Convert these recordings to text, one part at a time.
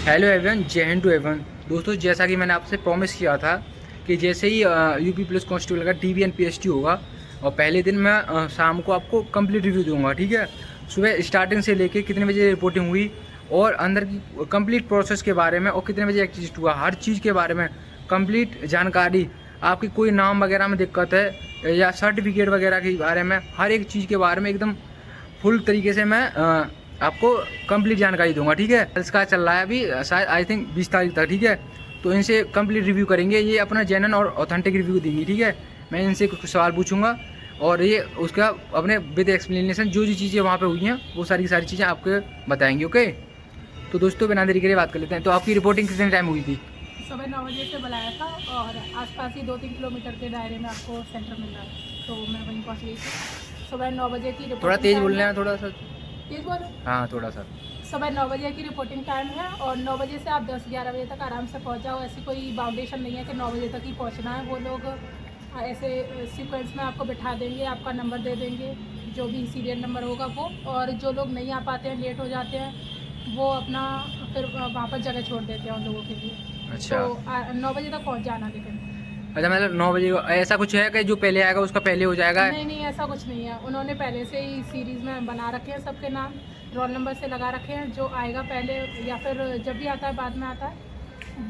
Hello everyone, जय Hind to everyone. दोस्तों, जैसा कि मैंने आपसे प्रॉमिस किया था कि जैसे ही यूपी पुलिस कांस्टेबल का टीवी एंड पीएसटी होगा और पहले दिन मैं शाम को आपको कंप्लीट रिव्यू दूंगा। ठीक है, सुबह स्टार्टिंग से लेके कितने बजे रिपोर्टिंग हुई और अंदर की कंप्लीट प्रोसेस के बारे में और कितने बजे एग्जिस्ट हुआ, हर चीज़ के बारे में कंप्लीट जानकारी। आपकी कोई नाम वगैरह में दिक्कत है या सर्टिफिकेट वगैरह के बारे में, हर एक चीज़ के बारे में एकदम फुल तरीके से मैं आपको कंप्लीट जानकारी दूंगा। ठीक है, इसका चल रहा है अभी शायद आई थिंक 20 तारीख तक। ठीक है, तो इनसे कंप्लीट रिव्यू करेंगे, ये अपना जेन्युइन और ऑथेंटिक रिव्यू देंगी। ठीक है, मैं इनसे कुछ सवाल पूछूंगा और ये उसका अपने विद एक्सप्लेनेशन जो चीज़ें वहाँ पे हुई हैं वो सारी की सारी चीज़ें आपको बताएंगे। ओके, तो दोस्तों बिना देरी के लिए बात कर लेते हैं। तो आपकी रिपोर्टिंग कितने टाइम हुई थी? सुबह 9 बजे से बुलाया था और आसपास ही 2-3 किलोमीटर के दायरे में आपको सेंटर मिल रहा है, तो मैं वहीं पहुंच गई थी। सुबह 9 बजे की रिपोर्टिंग। थोड़ा तेज़ बोलना है, थोड़ा सा तेज़ बोलो। हाँ, थोड़ा सा। सुबह 9 बजे की रिपोर्टिंग टाइम है और 9 बजे से आप 10-11 बजे तक आराम से पहुंच जाओ। ऐसी कोई बाउंडेशन नहीं है कि 9 बजे तक ही पहुंचना है। वो लोग ऐसे सीक्वेंस में आपको बिठा देंगे, आपका नंबर दे देंगे, जो भी सीरियल नंबर होगा वो। और जो लोग नहीं आ पाते हैं, लेट हो जाते हैं, वो अपना फिर वहाँ पर जगह छोड़ देते हैं उन लोगों के लिए। अच्छा, तो 9 बजे तक पहुँच जाना। लेकिन अच्छा, मतलब 9 बजे ऐसा कुछ है कि जो पहले आएगा उसका पहले हो जाएगा? नहीं नहीं, ऐसा कुछ नहीं है। उन्होंने पहले से ही सीरीज़ में बना रखे हैं, सबके नाम रोल नंबर से लगा रखे हैं। जो आएगा पहले या फिर जब भी आता है बाद में आता है,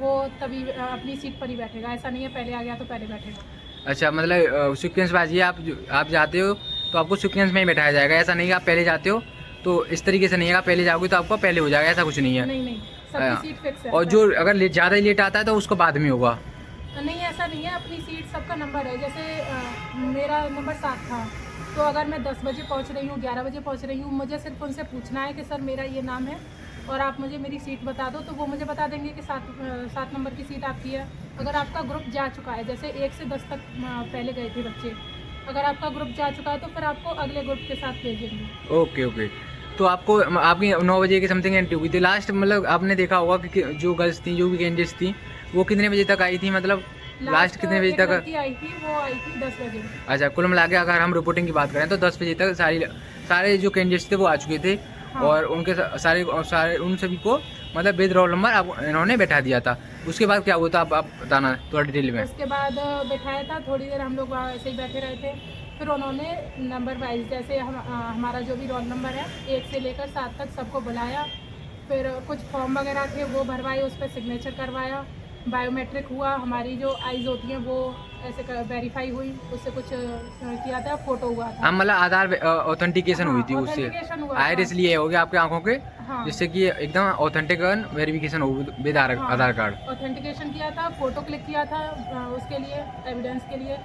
वो तभी अपनी सीट पर ही बैठेगा। ऐसा नहीं है पहले आ गया तो पहले बैठेगा। अच्छा, मतलब सीक्वेंस बाजी आप जाते हो तो आपको सीक्वेंस में ही बैठाया जाएगा, ऐसा नहीं कि आप पहले जाते हो तो इस तरीके से नहीं है आप पहले जाओगे तो आपको पहले हो जाएगा, ऐसा कुछ नहीं है। नहीं नहीं, सबकी सीट फिक्स है। और जो अगर ज़्यादा ही लेट आता है तो उसको बाद में होगा? नहीं, ऐसा नहीं है। अपनी सीट सबका नंबर है। जैसे मेरा नंबर 7 था, तो अगर मैं 10 बजे पहुंच रही हूँ, 11 बजे पहुंच रही हूँ, मुझे सिर्फ उनसे पूछना है कि सर मेरा ये नाम है और आप मुझे मेरी सीट बता दो, तो वो मुझे बता देंगे कि 7 नंबर की सीट आपकी है। अगर आपका ग्रुप जा चुका है, जैसे 1 से 10 तक पहले गए थे बच्चे, अगर आपका ग्रुप जा चुका है तो फिर आपको अगले ग्रुप के साथ भेजेंगे। Okay okay. तो आपको आपकी 9 बजे की समथिंग एंट्री हुई थी लास्ट, मतलब आपने देखा होगा कि जो गर्ल्स थी, जो भी कैंडिडेट्स थी, वो कितने बजे तक आई थी, मतलब लास्ट कितने बजे तक आई थी? वो आई थी 10 बजे। अच्छा, कुल मिला के अगर हम रिपोर्टिंग की बात करें तो 10 बजे तक सारे जो कैंडिडेट्स थे वो आ चुके थे। हाँ। और उनके सारे उन सभी को मतलब विद रोल नंबर आप इन्होंने बैठा दिया था। उसके बाद क्या हुआ था आप बताना थोड़ा डिटेल में। उसके बाद बैठाया था, थोड़ी देर हम लोग वहाँ ऐसे ही बैठे रहे थे। फिर उन्होंने नंबर वाइज, जैसे हमारा जो भी रोल नंबर है 1 से लेकर 7 तक सबको बुलाया। फिर कुछ फॉर्म वगैरह थे वो भरवाए, उस पर सिग्नेचर करवाया, बायोमेट्रिक हुआ, हमारी जो आइज़ होती हैं वो ऐसे वेरीफाई हुई, उससे कुछ किया था, फोटो हुआ था। हाँ, मतलब आधार ऑथेंटिकेशन हुई थी उससे, आइरिस लिए हो गया आपके आंखों के। हाँ। जिससे कि एकदम ऑथेंटिक वेरिफिकेशन हो विद आधार कार्ड। ऑथेंटिकेशन किया था, फोटो क्लिक किया था उसके लिए, एविडेंस के लिए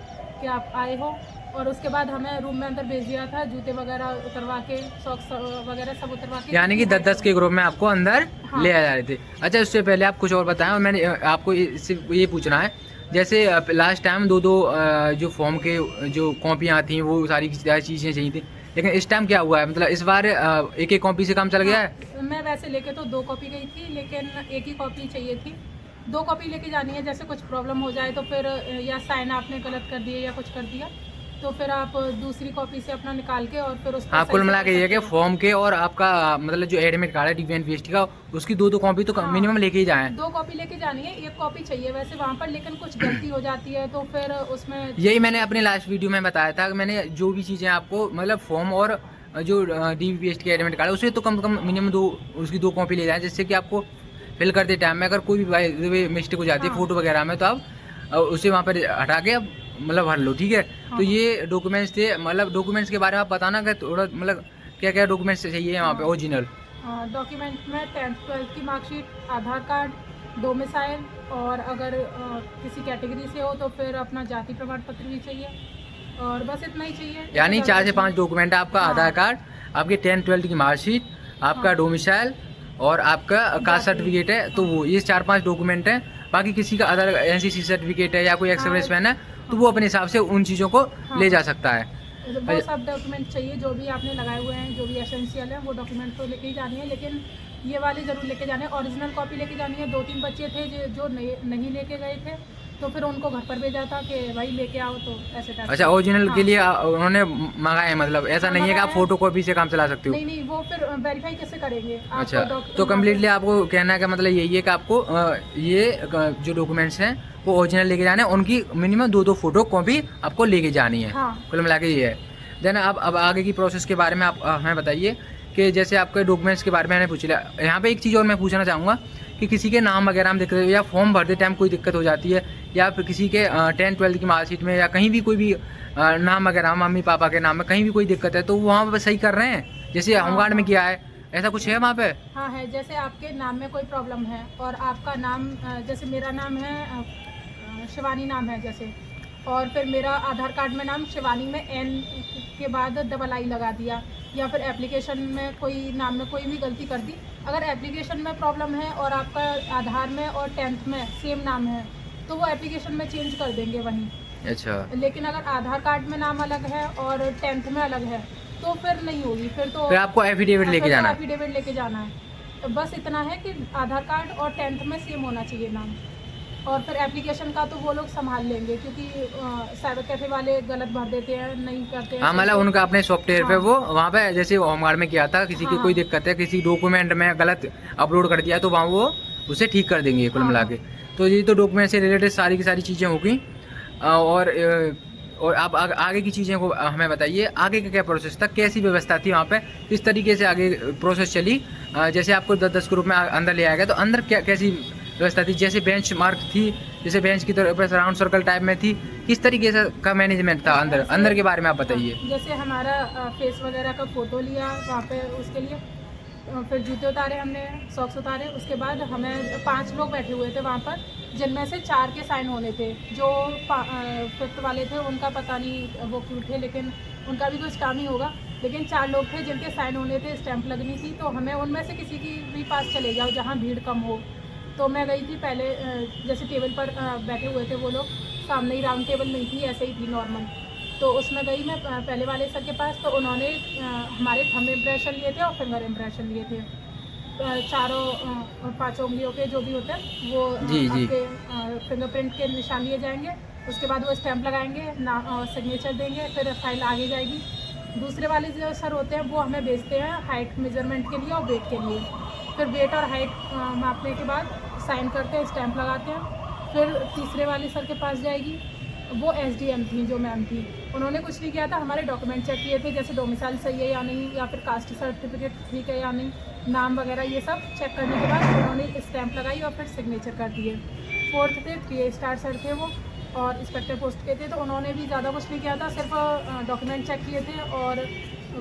कि आप आए हो। और उसके बाद हमें रूम में अंदर भेज दिया था, जूते वगैरह उतरवा के, सॉक्स वगैरह सब उतरवा के, यानी कि 10-10 के ग्रुप में आपको अंदर ले आ जा रहे थे। अच्छा, उससे पहले आप कुछ और बताएं और मैंने आपको ये पूछना है, जैसे लास्ट टाइम 2-2 जो फॉर्म के जो कॉपियाँ थी वो सारी चीज़ें चाहिए थी, लेकिन इस टाइम क्या हुआ है, मतलब इस बार एक कॉपी से काम चल गया है? मैं वैसे लेके तो 2 कॉपी गई थी, लेकिन एक ही कॉपी चाहिए थी। 2 कॉपी लेके जानी है, जैसे कुछ प्रॉब्लम हो जाए तो फिर या साइन आपने गलत कर दिए या कुछ कर दिया तो फिर आप दूसरी कॉपी से अपना निकाल के और फिर उसको कुल मिला के ये कि फॉर्म के और आपका मतलब जो एडमिट कार्ड है टीवी एंड पीएसटी का, उसकी 2-2 कॉपी तो मिनिमम लेके ही जाएं। 2 कॉपी लेके जानी है, 1 कॉपी चाहिए वैसे वहाँ पर, लेकिन कुछ गलती हो जाती है तो फिर उसमें। यही मैंने अपने लास्ट वीडियो में बताया था कि मैंने जो भी चीज़ें आपको मतलब फॉर्म और जो DVPST के एडमिट कार्ड है उसे तो कम से कम मिनिमम उसकी 2 कॉपी ले जाएं, जिससे कि आपको फिल करते टाइम में अगर कोई भी मिस्टेक हो जाती है फोटो वगैरह में तो आप उसे वहाँ पर हटा के अब मतलब भर लो। ठीक है, तो ये डॉक्यूमेंट्स थे, मतलब डॉक्यूमेंट्स के बारे में आप बताना कि थोड़ा मतलब क्या क्या डॉक्यूमेंट्स चाहिए यहाँ पे ओरिजिनल डॉक्यूमेंट में 10th 12th की मार्कशीट, आधार कार्ड, डोमिसाइल, और अगर किसी कैटेगरी से हो तो फिर अपना जाति प्रमाण पत्र भी चाहिए, और बस इतना ही चाहिए। यानी 4 से 5 डॉक्यूमेंट, आपका आधार कार्ड, आपकी 10th 12th की मार्कशीट, आपका डोमिसाइल और आपका कास्ट सर्टिफिकेट है, तो वो ये 4-5 डॉक्यूमेंट हैं। बाकी किसी का अदर NCC सर्टिफिकेट है या कोई एक्सपीरियंस मैन है तो वो अपने हिसाब से उन चीज़ों को ले जा सकता है। वो सब डॉक्यूमेंट चाहिए जो भी आपने लगाए हुए हैं, जो भी एसेंशियल है, वो डॉक्यूमेंट तो लेके ही जानी है, लेकिन ये वाले ज़रूर लेके जाने हैं। ओरिजिनल कॉपी लेके जानी है। 2-3 बच्चे थे जो नहीं लेके गए थे, तो फिर उनको घर पर भेजा था कि भाई लेके आओ, तो ऐसे टाइप। अच्छा, ओरिजिनल हाँ। के लिए उन्होंने मंगाए हैं, मतलब ऐसा नहीं है कि आप मंगाया है। फोटो कॉपी से काम चला सकते हो। नहीं नहीं, वो फिर वेरीफाई कैसे करेंगे आपको अच्छा, तो वहाँ कम्प्लीटली पे- आपको कहना का मतलब यही है कि आपको ये जो डॉक्यूमेंट्स हैं वो ओरिजिनल लेके जाने हैं, उनकी मिनिमम 2 फोटो कॉपी आपको लेके जानी है। हाँ। कुल मिला के ये है। देन अब आगे की प्रोसेस के बारे में आप हमें बताइए कि जैसे आपके डॉक्यूमेंट्स के बारे में मैंने पूछ लिया, यहाँ पे एक चीज़ और मैं पूछना चाहूँगा कि किसी के नाम वगैरह में दिक्कत है या फॉर्म भरते टाइम कोई दिक्कत हो जाती है, या फिर किसी के 10th-12th की मार्कशीट में या कहीं भी कोई भी नाम वगैरह मम्मी पापा के नाम में कहीं भी कोई दिक्कत है तो वहाँ पर सही कर रहे हैं, जैसे हाँ, होमगार्ड में हाँ। किया है, ऐसा कुछ है वहाँ पे? हाँ है, जैसे आपके नाम में कोई प्रॉब्लम है और आपका नाम जैसे मेरा नाम है शिवानी नाम है जैसे, और फिर मेरा आधार कार्ड में नाम शिवानी में एन के बाद डबल आई लगा दिया, या फिर एप्लीकेशन में कोई नाम में कोई भी गलती कर दी। अगर एप्लीकेशन में प्रॉब्लम है और आपका आधार में और 10th में सेम नाम है तो वो एप्लीकेशन में चेंज कर देंगे वहीं। अच्छा, लेकिन अगर आधार कार्ड में नाम अलग है और 10th में अलग है तो फिर नहीं होगी, फिर तो फिर आपको एफिडेविट लेके जाना है। एफिडेविट लेके जाना है। तो बस इतना है कि आधार कार्ड और 10th में सेम होना चाहिए नाम, और फिर एप्लीकेशन का तो वो लोग संभाल लेंगे, क्योंकि साइबर कैफे वाले गलत भर देते हैं, नहीं करते हैं। हाँ, मतलब उनका अपने सॉफ्टवेयर पे हाँ। वो वहाँ पे जैसे होमगार्ड में किया था, किसी की हाँ। कोई दिक्कत है, किसी डॉक्यूमेंट में गलत अपलोड कर दिया तो वहाँ वो उसे ठीक कर देंगे कुल हाँ। मिला के। तो ये तो डॉक्यूमेंट से रिलेटेड सारी की सारी चीज़ें होगी। और आप आगे की चीज़ें को हमें बताइए, आगे का क्या प्रोसेस था, कैसी व्यवस्था थी वहाँ पे, किस तरीके से आगे प्रोसेस चली? जैसे आपको 10 ग्रुप में अंदर ले आया गया तो अंदर क्या कैसी व्यवस्था थी, जैसे बेंच मार्क थी, जैसे बेंच की तरफ राउंड सर्कल टाइप में थी, किस तरीके से का मैनेजमेंट था अंदर अंदर के बारे में आप बताइए। जैसे हमारा फेस वगैरह का फ़ोटो लिया वहाँ पे, उसके लिए फिर जूते उतारे हमने, सॉक्स उतारे, उसके बाद हमें 5 लोग बैठे हुए थे वहाँ पर, जिनमें से 4 के साइन होने थे। जो 5th वाले थे उनका पता नहीं वो क्यों थे, लेकिन उनका भी कुछ काम ही होगा। लेकिन 4 लोग थे जिनके साइन होने थे, स्टैंप लगनी थी, तो हमें उनमें से किसी की भी पास चले जाओ जहाँ भीड़ कम हो। तो मैं गई थी पहले, जैसे टेबल पर बैठे हुए थे वो लोग, सामने ही राउंड टेबल नहीं थी, ऐसे ही थी नॉर्मल। तो उसमें गई मैं पहले वाले सर के पास, तो उन्होंने हमारे थंब इम्प्रेशन लिए थे और फिंगर इम्प्रेशन लिए थे। चारों 5 उंगलियों के जो भी होते हैं वो जी, जी। आपके फिंगरप्रिंट के निशान लिए जाएंगे। उसके बाद वो स्टैंप लगाएंगे ना, और सिग्नेचर देंगे, फिर फाइल आगे जाएगी। दूसरे वाले जो सर होते हैं वो हमें भेजते हैं हाइट मेजरमेंट के लिए और वेट के लिए। फिर वेट और हाइट मापने के बाद साइन करते हैं, स्टैंप लगाते हैं। फिर तीसरे वाले सर के पास जाएगी, वो SDM थी, जो मैम थी, उन्होंने कुछ नहीं किया था, हमारे डॉक्यूमेंट चेक किए थे, जैसे डोमिसाइल सही है या नहीं, या फिर कास्ट सर्टिफिकेट ठीक है या नहीं, नाम वगैरह ये सब चेक करने के बाद उन्होंने स्टैंप लगाई और फिर सिग्नेचर कर दिए। 4th थे, 3 स्टार सर थे वो, और इंस्पेक्टर पोस्ट के थे, तो उन्होंने भी ज़्यादा कुछ नहीं किया था, सिर्फ डॉक्यूमेंट चेक किए थे और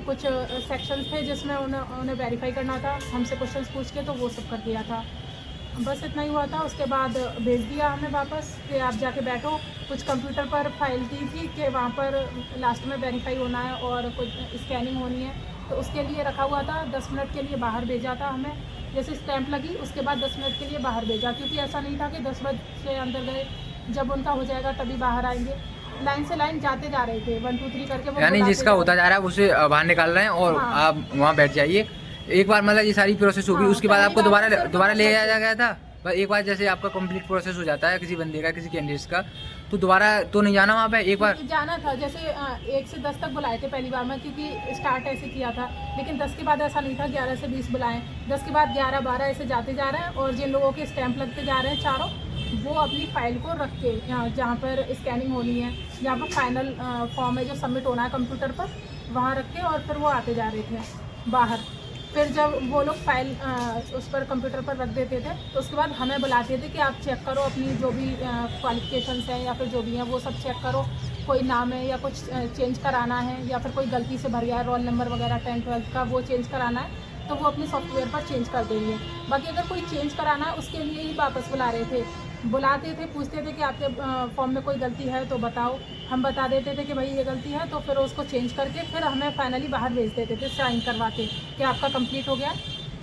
कुछ सेक्शंस थे जिसमें उन्हें वेरीफाई करना था, हमसे क्वेश्चंस पूछ के, तो वो सब कर दिया था। बस इतना ही हुआ था। उसके बाद भेज दिया हमें वापस कि आप जाके बैठो। कुछ कंप्यूटर पर फाइल दी थी कि वहाँ पर लास्ट में वेरीफाई होना है और कुछ स्कैनिंग होनी है, तो उसके लिए रखा हुआ था। 10 मिनट के लिए बाहर भेजा था हमें, जैसे स्टैंप लगी उसके बाद 10 मिनट के लिए बाहर भेजा, क्योंकि ऐसा नहीं था कि 10 बजे अंदर गए, जब उनका हो जाएगा तभी बाहर आएंगे। लाइन से लाइन जाते जा रहे थे, 1 2 3 करके वो यानी बुलाते जिसका जा होता जा रहा है उसे बाहर निकाल रहे हैं और हाँ। आप वहाँ बैठ जाइए। एक बार मतलब ये सारी प्रोसेस होगी, हाँ, उसके बाद पहली आपको बार दोबारा सिर्फ दोबारा ले बस जाया गया था। बस एक बार जैसे आपका कंप्लीट प्रोसेस हो जाता है किसी बंदे का, किसी कैंडिडेट का, तो दोबारा तो नहीं जाना वहाँ पे एक बार? जाना था। जैसे 1 से 10 तक बुलाए थे पहली बार में, क्योंकि स्टार्ट ऐसे किया था, लेकिन 10 के बाद ऐसा नहीं था, 11 से 20 बुलाएं, 10 के बाद 11 12 ऐसे जाते जा रहे हैं। और जिन लोगों के स्टैंप लगते जा रहे हैं चारों, वो अपनी फाइल को रख के जहाँ पर स्कैनिंग होनी है, जहाँ पर फाइनल फॉर्म है जो सबमिट होना है कंप्यूटर पर, वहाँ रख के, और फिर वो आते जा रहे थे बाहर। फिर जब वो लोग फाइल उस पर कंप्यूटर पर रख देते थे, तो उसके बाद हमें बुलाते थे कि आप चेक करो अपनी जो भी क्वालिफिकेशंस हैं या फिर जो भी हैं वो सब चेक करो, कोई नाम है या कुछ चेंज कराना है, या फिर कोई गलती से भर गया है रोल नंबर वगैरह 10th 12th का, वो चेंज कराना है, तो वो अपने सॉफ्टवेयर पर चेंज कर देंगे। बाकी अगर कोई चेंज कराना है उसके लिए ही वापस बुला रहे थे, बुलाते थे, पूछते थे कि आपके फॉर्म में कोई गलती है तो बताओ, हम बता देते थे कि भाई ये गलती है, तो फिर उसको चेंज करके फिर हमें फाइनली बाहर भेज देते थे साइन करवा के कि आपका कंप्लीट हो गया,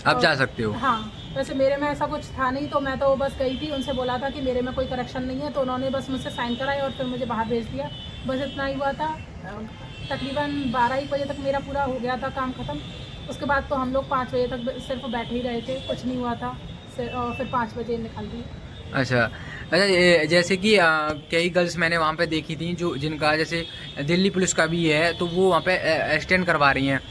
आप जा सकते हो। हाँ। वैसे मेरे में ऐसा कुछ था नहीं, तो मैं तो बस गई थी, उनसे बोला था कि मेरे में कोई करेक्शन नहीं है, तो उन्होंने बस मुझसे साइन कराए और फिर मुझे बाहर भेज दिया। बस इतना ही हुआ था। तकरीबन 12-1 बजे तक मेरा पूरा हो गया था काम ख़त्म। उसके बाद तो हम लोग 5 बजे तक सिर्फ बैठे ही रहे थे, कुछ नहीं हुआ था, और फिर 5 बजे निकल दिए। अच्छा, अच्छा, जैसे कि कई गर्ल्स मैंने वहाँ पे देखी थी जो जिनका जैसे दिल्ली पुलिस का भी है, तो वो वहाँ पे एक्सटेंड करवा रही हैं।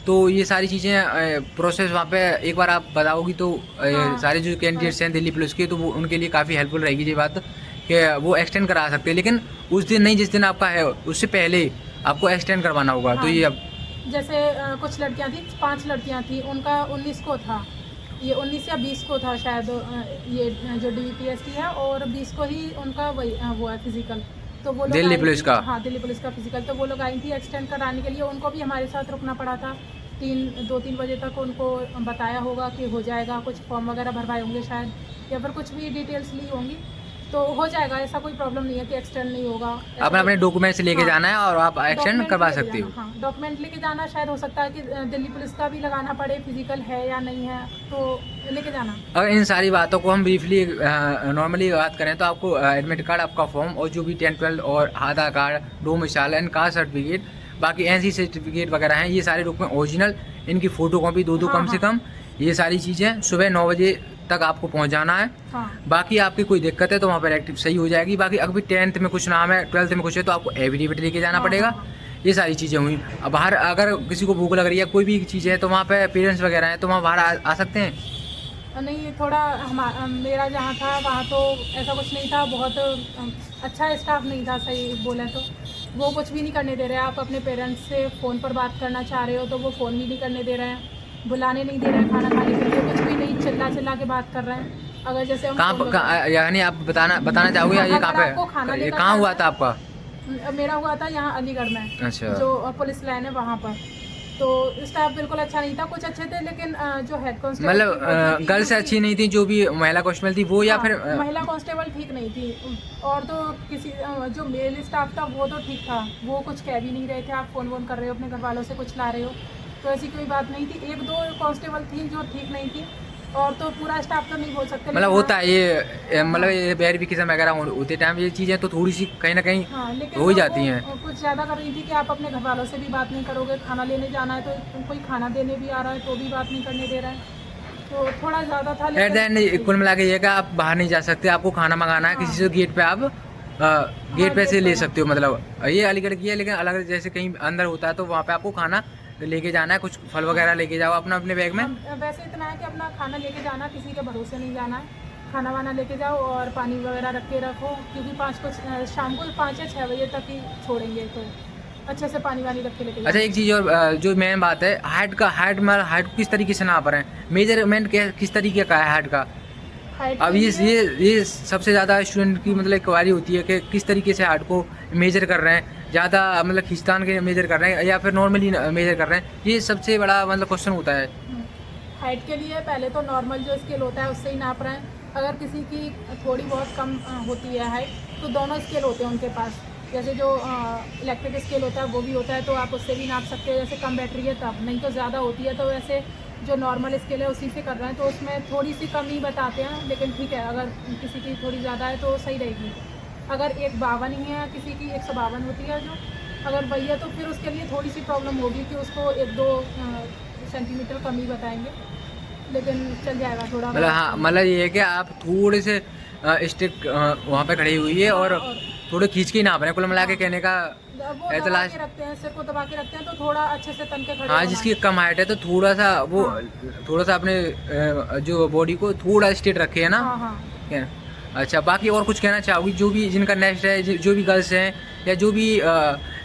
तो ये सारी चीज़ें प्रोसेस वहाँ पे एक बार आप बताओगी तो हाँ। सारे जो कैंडिडेट्स हैं दिल्ली पुलिस के, तो वो उनके लिए काफ़ी हेल्पफुल रहेगी ये बात कि वो एक्सटेंड करा सकते हैं। लेकिन उस दिन नहीं जिस दिन आपका है उससे पहले आपको एक्सटेंड करवाना होगा। हाँ। तो ये अब जैसे कुछ लड़कियां थी, 5 लड़कियां थी, उनका 19 को था, ये 19 या 20 को था शायद, ये जो DVPST है, और 20 को ही उनका वही वो है फिजिकल। तो वो लोग दिल्ली आई पुलिस थी, का? हाँ दिल्ली पुलिस का फिजिकल। तो वो लोग आई थी एक्सटेंड कराने के लिए, उनको भी हमारे साथ रुकना पड़ा था। 2-3 बजे तक उनको बताया होगा कि हो जाएगा, कुछ फॉर्म वगैरह भरवाए होंगे शायद, या फिर कुछ भी डिटेल्स ली होंगी, तो हो जाएगा। ऐसा कोई प्रॉब्लम नहीं है कि एक्सटेंड नहीं होगा। आपने अपने डॉक्यूमेंट्स लेके हाँ, जाना है और आप एक्सटेंड डॉक्यूमेंट करवा लेके सकते हो। जाना, हाँ डॉक्यूमेंट लेके जाना। शायद हो सकता है कि दिल्ली पुलिस का भी लगाना पड़े, फिजिकल है या नहीं है, तो लेके जाना। अगर इन सारी बातों को हम ब्रीफली नॉर्मली बात करें तो आपको एडमिट कार्ड, आपका फॉर्म और जो भी 10-12 और Aadhaar card, domicile and caste certificate, बाकी NC सर्टिफिकेट वगैरह हैं, ये सारे डॉक्यूमेंट ओरिजिनल, इनकी फ़ोटो कॉपी 2-2 हाँ, कम से कम, ये सारी चीज़ें सुबह 9 बजे तक आपको पहुंच जाना है। हाँ। बाकी आपकी कोई दिक्कत है तो वहाँ पर एक्टिव सही हो जाएगी। बाकी अगर 10th में कुछ नाम है, 12th में कुछ है, तो आपको एफिडेविट लेके जाना हाँ, पड़ेगा। हाँ। ये सारी चीज़ें हुई। अब बाहर अगर किसी को भूख लग रही है, कोई भी चीज़ है, तो वहाँ पे पेरेंट्स वगैरह हैं, तो वहाँ बाहर आ सकते हैं। नहीं, थोड़ा मेरा जहाँ था वहाँ तो ऐसा कुछ नहीं था, बहुत अच्छा स्टाफ नहीं था, सही बोले तो। वो कुछ भी नहीं करने दे रहे हैं। आप अपने पेरेंट्स से फ़ोन पर बात करना चाह रहे हो तो वो फ़ोन भी नहीं करने दे रहे हैं, बुलाने नहीं दे रहे हैं खाना खाने के लिए, कुछ भी नहीं, चिल्ला के बात कर रहे हैं। अगर जैसे हम यानी आप बताना चाहोगे या ये कहाँ पे, ये कहाँ हुआ था आपका? मेरा हुआ था यहाँ अलीगढ़ में, अच्छा। जो पुलिस लाइन है वहाँ पर। तो स्टाफ बिल्कुल अच्छा नहीं था, कुछ अच्छे थे लेकिन जो हेड कांस्टेबल, मतलब गर्ल्स अच्छी नहीं थी, जो भी महिला कांस्टेबल थी वो, या हाँ, फिर महिला कांस्टेबल ठीक नहीं थी। और तो किसी जो मेल स्टाफ था वो तो ठीक था, वो कुछ कह भी नहीं रहे थे। आप फ़ोन कर रहे हो अपने घर वालों से, कुछ ला रहे हो, तो ऐसी कोई बात नहीं थी। 1-2 कांस्टेबल थी जो ठीक नहीं थी, और तो पूरा स्टाफ तो नहीं बोल सकते। मतलब होता है ये, मतलब ये वेरिफिकेशन वगैरह होते टाइम ये चीज़ें तो थोड़ी सी कहीं ना कहीं हो ही जाती हैं। कुछ ज़्यादा कर रही थी कि आप अपने घर वालों से भी बात नहीं करोगे, खाना लेने जाना है तो कोई खाना देने भी आ रहा है तो भी बात नहीं करने दे रहा है, तो थोड़ा ज़्यादा था। एट द एंड कुल मिला के ये कि आप बाहर नहीं जा सकते, आपको खाना मंगाना है किसी से, गेट पे आप गेट पे से ले सकते हो। मतलब ये अलीगढ़ की है, लेकिन अलग जैसे कहीं अंदर होता है तो वहाँ पे आपको खाना लेके जाना है, कुछ फल वगैरह लेके जाओ अपने बैग में। वैसे इतना है कि अपना खाना लेके जाना, किसी के भरोसे नहीं जाना है, खाना वाना लेके जाओ और पानी वगैरह रख के रखो, क्योंकि 5 को शाम को 5 या 6 बजे तक ही छोड़ेंगे, तो अच्छे से पानी वानी रख के लेके जाओ। अच्छा, एक चीज़ और जो मेन बात है, हाइट को किस तरीके से नाप रहे हैं, मेजरमेंट किस तरीके का है हाइट का? अब ये सबसे ज़्यादा स्टूडेंट की मतलब क्वारी होती है कि किस तरीके से हाइट को मेजर कर रहे हैं, ज़्यादा मतलब खींचतान के मेजर कर रहे हैं या फिर नॉर्मली मेजर कर रहे हैं, ये सबसे बड़ा मतलब क्वेश्चन होता है। हाइट के लिए पहले तो नॉर्मल जो स्केल होता है उससे ही नाप रहे हैं। अगर किसी की थोड़ी बहुत कम होती है हाइट, तो दोनों स्केल होते हैं उनके पास। जैसे जो इलेक्ट्रिक स्केल होता है वो भी होता है, तो आप उससे भी नाप सकते हो, जैसे कम बैटरी है तब, नहीं तो ज़्यादा होती है तो वैसे जो नॉर्मल स्केल है उसी से कर रहे हैं, तो उसमें थोड़ी सी कम ही बताते हैं, लेकिन ठीक है, अगर किसी की थोड़ी ज़्यादा है तो सही रहेगी। अगर 152 ही है, किसी की 152 होती है जो, अगर वही है तो फिर उसके लिए थोड़ी सी प्रॉब्लम होगी कि उसको 1-2 सेंटीमीटर कम ही बताएंगे, लेकिन चल जाएगा थोड़ा। मतलब हाँ, मतलब ये है कि आप थोड़े से स्ट्रिक्ट वहाँ पे खड़ी हुई है और थोड़े खींच के ही नाप रहे हैं, कुल मिला के कहने का वो दबा के रखते हैं, सिर को दबा के रखते हैं, तो थोड़ा अच्छे से तन के खड़े। हाँ, जिसकी कम हाइट है तो थोड़ा सा वो थोड़ा सा अपने जो बॉडी को थोड़ा स्ट्रेट रखे है ना। हाँ। क्या? अच्छा, बाकी और कुछ कहना चाहोगी जो भी जिनका नेक्स्ट है, जो भी गर्ल्स हैं या जो भी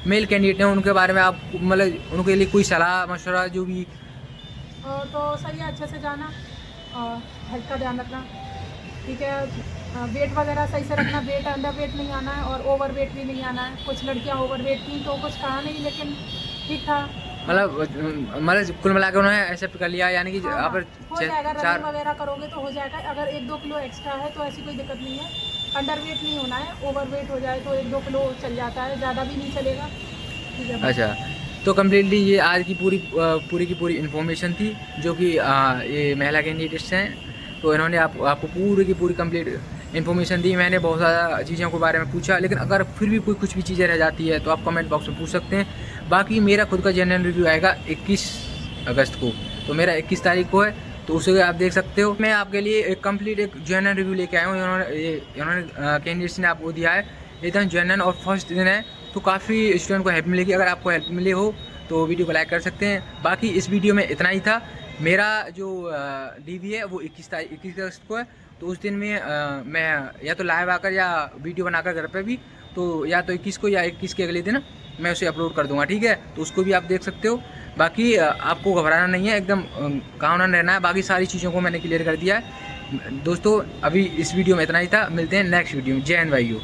मेल कैंडिडेट हैं, उनके बारे में आप मतलब उनके लिए कोई सलाह मशवरा जो भी? तो सही है, अच्छे से जाना और हेल्थ का ध्यान रखना, ठीक है। वेट वगैरह सही से रखना, वेट अंडर वेट नहीं आना है और ओवर वेट भी नहीं आना है। कुछ लड़कियां ओवर वेट थी तो कुछ कहा नहीं, लेकिन ठीक था। मतलब कुल मिला के उन्होंने एक्सेप्ट कर लिया, यानी कि आप हो जाएगा, रनिंग वगैरह करोगे तो हो जाएगा। अगर 1-2 किलो एक्स्ट्रा है तो ऐसी कोई दिक्कत नहीं है। अंडर वेट नहीं होना है, ओवर वेट हो जाए तो 1-2 किलो चल जाता है, ज़्यादा भी नहीं चलेगा, ठीक है। अच्छा, तो कम्प्लीटली ये आज की पूरी की पूरी इन्फॉर्मेशन थी जो कि ये महिला कैंडिडेट्स हैं, तो इन्होंने आपको पूरी की पूरी कंप्लीट इन्फॉर्मेशन दी। मैंने बहुत ज़्यादा चीज़ों के बारे में पूछा, लेकिन अगर फिर भी कुछ भी चीज़ें रह जाती है तो आप कमेंट बॉक्स में पूछ सकते हैं। बाकी मेरा खुद का जनरल रिव्यू आएगा 21 अगस्त को, तो मेरा 21 तारीख को है, तो उसे आप देख सकते हो। मैं आपके लिए एक कंप्लीट एक जेन्युइन रिव्यू लेके आया हूँ। इन्होंने कैंडिडेट्स ने आपको दिया है एकदम जेन्युइन, और फर्स्ट दिन है तो काफ़ी स्टूडेंट को हेल्प मिलेगी। अगर आपको हेल्प मिली हो तो वीडियो को लाइक कर सकते हैं। बाकी इस वीडियो में इतना ही था। मेरा जो DV है वो 21 अगस्त को है, तो उस दिन में मैं या तो लाइव आकर या वीडियो बनाकर घर पे भी, तो या तो 21 को या 21 के अगले दिन मैं उसे अपलोड कर दूंगा, ठीक है। तो उसको भी आप देख सकते हो। बाकी आपको घबराना नहीं है, एकदम कामना रहना है। बाकी सारी चीज़ों को मैंने क्लियर कर दिया है दोस्तों। अभी इस वीडियो में इतना ही था, मिलते हैं नेक्स्ट वीडियो में। जय हिंद भाइयों।